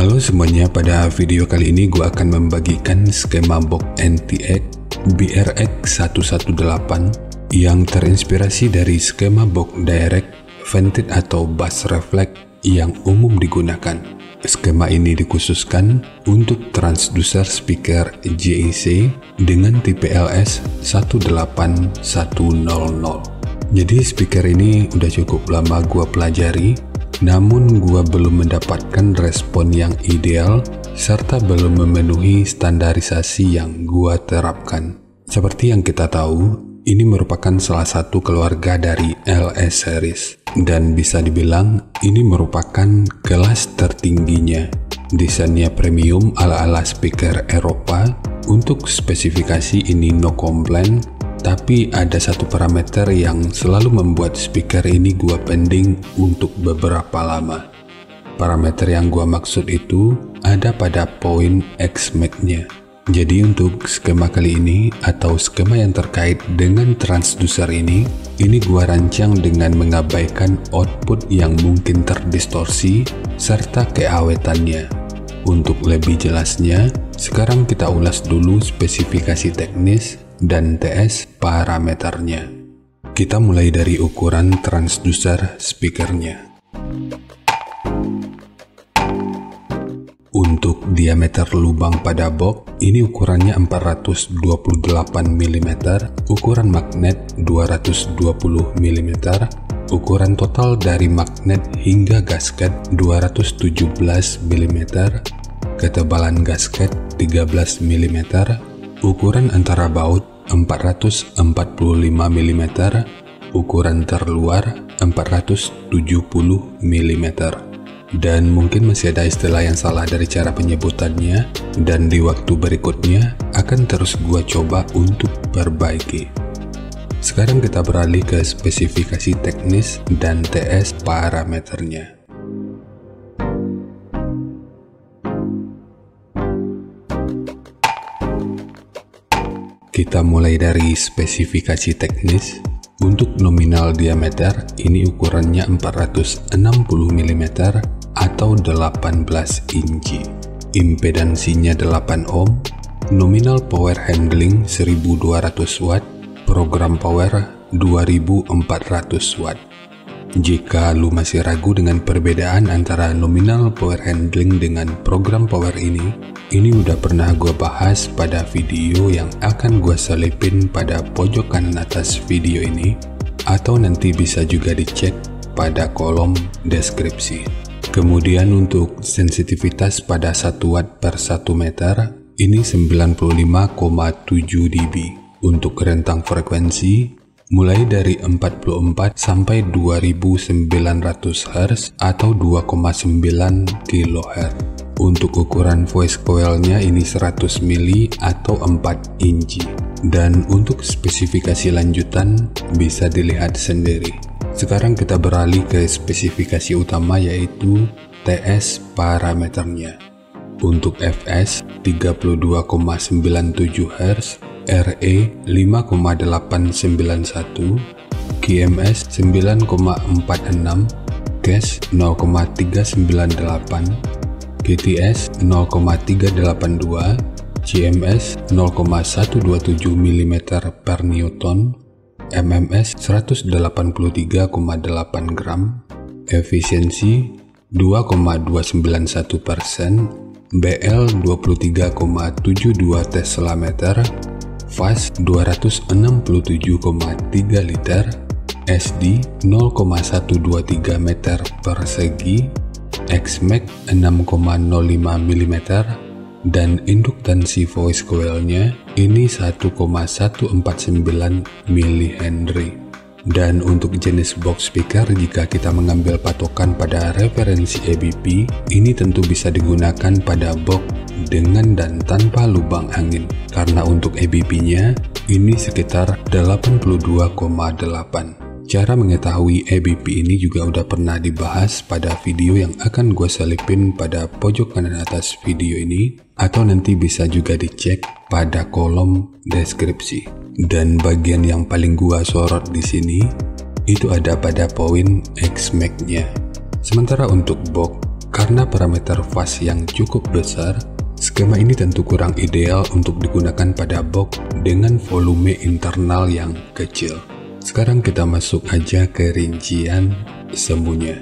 Halo semuanya, pada video kali ini gue akan membagikan skema box NTX BRX118 yang terinspirasi dari skema box direct, vented atau bus reflect yang umum digunakan. Skema ini dikhususkan untuk transducer speaker JEC dengan tipe LS18100. Jadi speaker ini udah cukup lama gua pelajari, namun gua belum mendapatkan respon yang ideal serta belum memenuhi standarisasi yang gua terapkan. Seperti yang kita tahu, ini merupakan salah satu keluarga dari LS series dan bisa dibilang ini merupakan kelas tertingginya. Desainnya premium ala-ala speaker Eropa. Untuk spesifikasi ini no complaint, tapi ada satu parameter yang selalu membuat speaker ini gua pending untuk beberapa lama. Parameter yang gua maksud itu ada pada poin Xmax-nya. Jadi untuk skema kali ini atau skema yang terkait dengan transducer ini gua rancang dengan mengabaikan output yang mungkin terdistorsi serta keawetannya. Untuk lebih jelasnya, sekarang kita ulas dulu spesifikasi teknis dan TS parameternya. Kita mulai dari ukuran transducer speakernya. Untuk diameter lubang pada box, ini ukurannya 428 mm, ukuran magnet 220 mm, ukuran total dari magnet hingga gasket 217 mm, ketebalan gasket 13 mm, ukuran antara baut 445 mm, ukuran terluar 470 mm. Dan mungkin masih ada istilah yang salah dari cara penyebutannya, dan di waktu berikutnya akan terus gua coba untuk perbaiki. Sekarang kita beralih ke spesifikasi teknis dan TS parameternya. Kita mulai dari spesifikasi teknis. Untuk nominal diameter, ini ukurannya 460 mm atau 18 inci. Impedansinya 8 ohm, nominal power handling 1200 watt, program power 2400 watt. Jika lu masih ragu dengan perbedaan antara nominal power handling dengan program power ini udah pernah gue bahas pada video yang akan gue selipin pada pojok kanan atas video ini, atau nanti bisa juga dicek pada kolom deskripsi. Kemudian untuk sensitivitas pada 1 watt per 1 meter, ini 95,7 dB. Untuk rentang frekuensi, mulai dari 44 sampai 2900 Hz atau 2,9 kHz. Untuk ukuran voice coil-nya ini 100 mili atau 4 inci. Dan untuk spesifikasi lanjutan bisa dilihat sendiri. Sekarang kita beralih ke spesifikasi utama, yaitu TS parameternya. Untuk Fs 32,97 Hz, RE 5,891, QMS 9,46, Cache 0,398, KTS 0,382, CMS 0,127 mm per Newton, MMS 183,8 gram, efisiensi 2,291%, BL 23,72 Tesla meter, fast 267,3 liter, SD 0,123 meter persegi, Xmax 6,05 mm, dan induktansi voice coil-nya ini 1,149 mH. Dan untuk jenis box speaker, jika kita mengambil patokan pada referensi ABP, ini tentu bisa digunakan pada box dengan dan tanpa lubang angin, karena untuk ABP-nya ini sekitar 82,8. Cara mengetahui ABP ini juga udah pernah dibahas pada video yang akan gue selipin pada pojok kanan atas video ini, atau nanti bisa juga dicek pada kolom deskripsi. Dan bagian yang paling gua sorot di sini itu ada pada poin Xmax-nya. Sementara untuk box, Karena parameter fast yang cukup besar, skema ini tentu kurang ideal untuk digunakan pada box dengan volume internal yang kecil. Sekarang kita masuk aja ke rincian semuanya.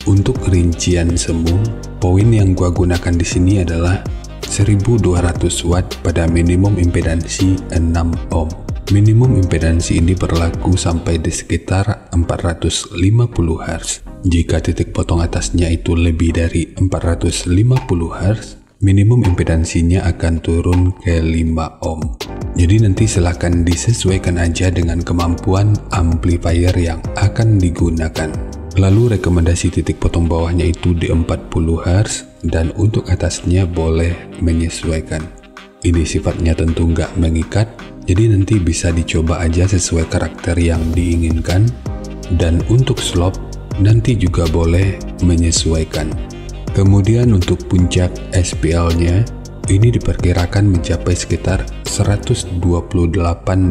Untuk rincian semu, poin yang gua gunakan di sini adalah 1200 watt pada minimum impedansi 6 ohm. Minimum impedansi ini berlaku sampai di sekitar 450 Hz. Jika titik potong atasnya itu lebih dari 450 Hz, minimum impedansinya akan turun ke 5 ohm. Jadi nanti silahkan disesuaikan aja dengan kemampuan amplifier yang akan digunakan. Lalu rekomendasi titik potong bawahnya itu di 40 Hz dan untuk atasnya boleh menyesuaikan. Ini sifatnya tentu nggak mengikat, jadi nanti bisa dicoba aja sesuai karakter yang diinginkan. Dan untuk slope nanti juga boleh menyesuaikan. Kemudian untuk puncak SPL-nya, ini diperkirakan mencapai sekitar 128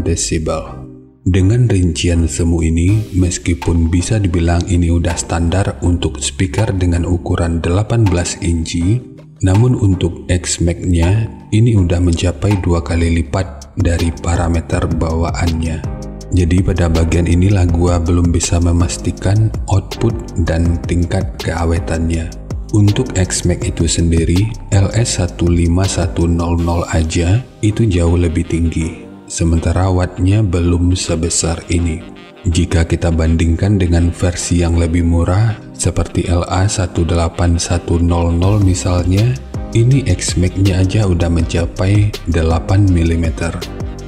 desibel. Dengan rincian semu ini, meskipun bisa dibilang ini udah standar untuk speaker dengan ukuran 18 inci, namun untuk X-Max-nya ini udah mencapai 2 kali lipat dari parameter bawaannya. Jadi pada bagian inilah gua belum bisa memastikan output dan tingkat keawetannya. Untuk X-Max itu sendiri, LS15100 aja itu jauh lebih tinggi, sementara wattnya belum sebesar ini. Jika kita bandingkan dengan versi yang lebih murah, seperti LA18100 misalnya, ini X-Max-nya aja udah mencapai 8 mm,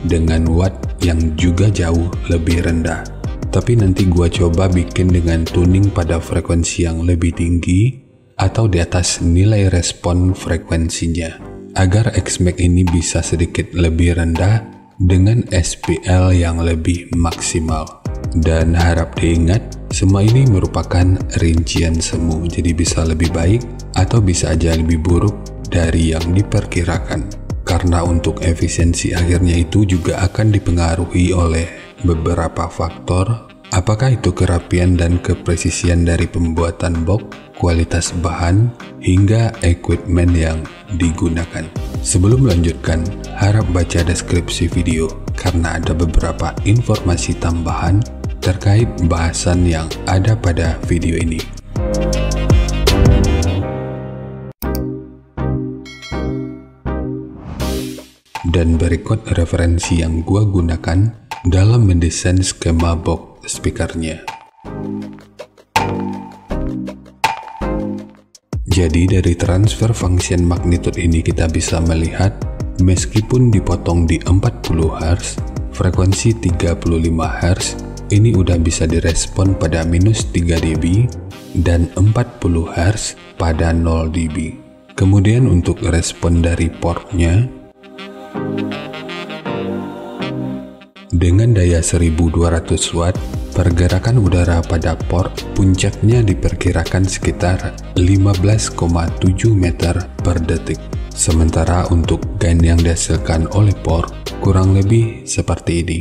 dengan watt yang juga jauh lebih rendah. Tapi nanti gua coba bikin dengan tuning pada frekuensi yang lebih tinggi, atau di atas nilai respon frekuensinya, agar X-Max ini bisa sedikit lebih rendah dengan SPL yang lebih maksimal. Dan harap diingat, semua ini merupakan rincian semu, jadi bisa lebih baik atau bisa aja lebih buruk dari yang diperkirakan. Karena untuk efisiensi akhirnya itu juga akan dipengaruhi oleh beberapa faktor, apakah itu kerapian dan kepresisian dari pembuatan box, kualitas bahan, hingga equipment yang digunakan. Sebelum melanjutkan, harap baca deskripsi video karena ada beberapa informasi tambahan terkait bahasan yang ada pada video ini. Dan berikut referensi yang gua gunakan dalam mendesain skema box speakernya. Jadi dari transfer function magnitude ini kita bisa melihat, meskipun dipotong di 40 Hz, frekuensi 35 Hz ini udah bisa direspon pada minus 3 dB dan 40 Hz pada 0 dB. Kemudian untuk respon dari portnya, dengan daya 1200 watt, pergerakan udara pada port puncaknya diperkirakan sekitar 15,7 meter per detik. Sementara untuk gain yang dihasilkan oleh port kurang lebih seperti ini.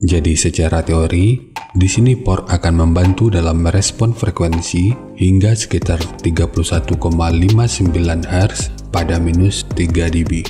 Jadi secara teori, di sini port akan membantu dalam merespon frekuensi hingga sekitar 31,59 Hz pada minus 3 dB.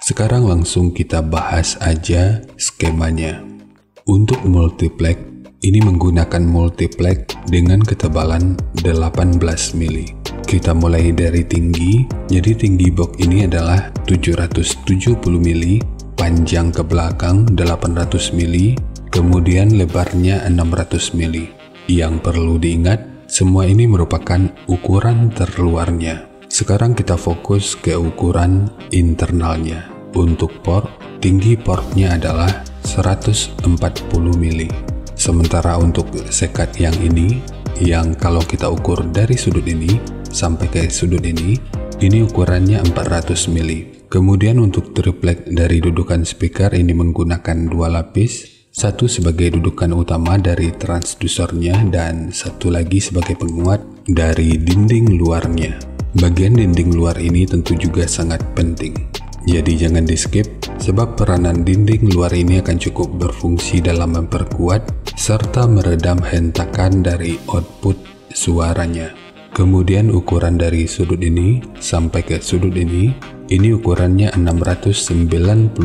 Sekarang langsung kita bahas aja skemanya. Untuk multiplex, ini menggunakan multiplex dengan ketebalan 18 mili. Kita mulai dari tinggi, jadi tinggi box ini adalah 770 mili, panjang ke belakang 800 mili, kemudian lebarnya 600 mili. Yang perlu diingat, semua ini merupakan ukuran terluarnya. Sekarang kita fokus ke ukuran internalnya. Untuk port, tinggi portnya adalah 140 mili. Sementara untuk sekat yang ini, yang kalau kita ukur dari sudut ini sampai ke sudut ini ukurannya 400 mili. Kemudian untuk triplek dari dudukan speaker ini menggunakan dua lapis, satu sebagai dudukan utama dari transdusernya dan satu lagi sebagai penguat dari dinding luarnya. Bagian dinding luar ini tentu juga sangat penting. Jadi jangan di skip, sebab peranan dinding luar ini akan cukup berfungsi dalam memperkuat serta meredam hentakan dari output suaranya. Kemudian ukuran dari sudut ini sampai ke sudut ini ukurannya 696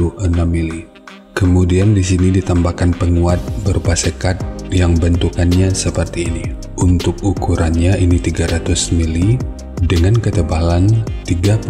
mili. Kemudian di sini ditambahkan penguat berupa sekat yang bentukannya seperti ini. Untuk ukurannya ini 300 mili dengan ketebalan 36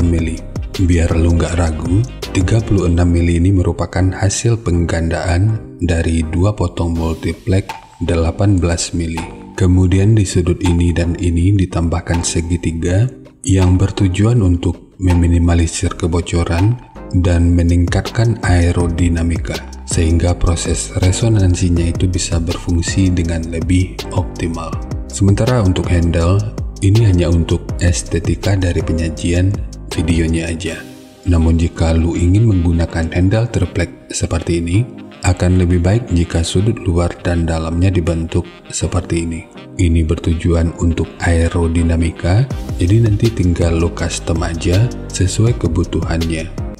mili. Biar lu nggak ragu, 36 mili ini merupakan hasil penggandaan dari dua potong multiplex 18 mili. Kemudian di sudut ini dan ini ditambahkan segitiga yang bertujuan untuk meminimalisir kebocoran dan meningkatkan aerodinamika, sehingga proses resonansinya itu bisa berfungsi dengan lebih optimal. Sementara untuk handle, ini hanya untuk estetika dari penyajian videonya aja. Namun jika lu ingin menggunakan handle triplek seperti ini, akan lebih baik jika sudut luar dan dalamnya dibentuk seperti ini. Ini bertujuan untuk aerodinamika, jadi nanti tinggal lu custom aja sesuai kebutuhannya.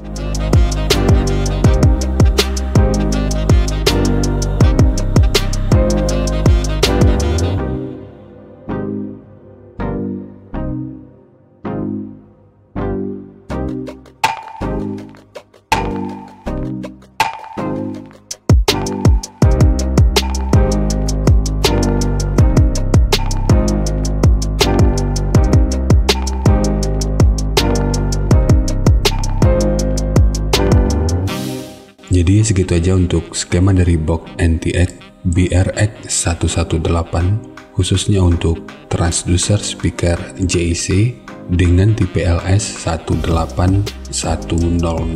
Jadi segitu aja untuk skema dari box NTX BRX118 khususnya untuk transducer speaker JC dengan tipe LS18100.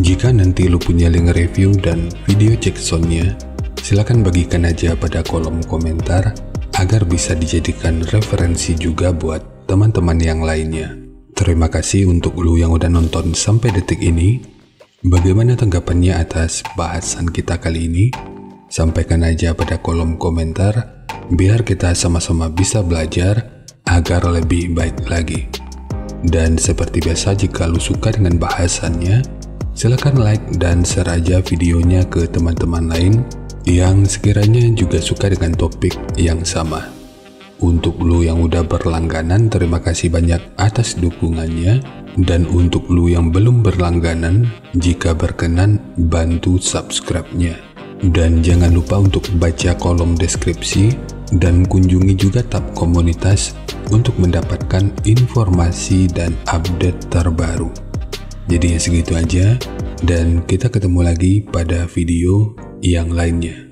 Jika nanti lu punya link review dan video cek soundnya, silahkan bagikan aja pada kolom komentar agar bisa dijadikan referensi juga buat teman-teman yang lainnya. Terima kasih untuk lu yang udah nonton sampai detik ini. Bagaimana tanggapannya atas bahasan kita kali ini? Sampaikan aja pada kolom komentar biar kita sama-sama bisa belajar agar lebih baik lagi. Dan seperti biasa, jika lu suka dengan bahasannya, silakan like dan share aja videonya ke teman-teman lain yang sekiranya juga suka dengan topik yang sama. Untuk lu yang udah berlangganan, terima kasih banyak atas dukungannya. Dan untuk lu yang belum berlangganan, jika berkenan bantu subscribe-nya. Dan jangan lupa untuk baca kolom deskripsi dan kunjungi juga tab komunitas untuk mendapatkan informasi dan update terbaru. Jadi ya segitu aja, dan kita ketemu lagi pada video yang lainnya.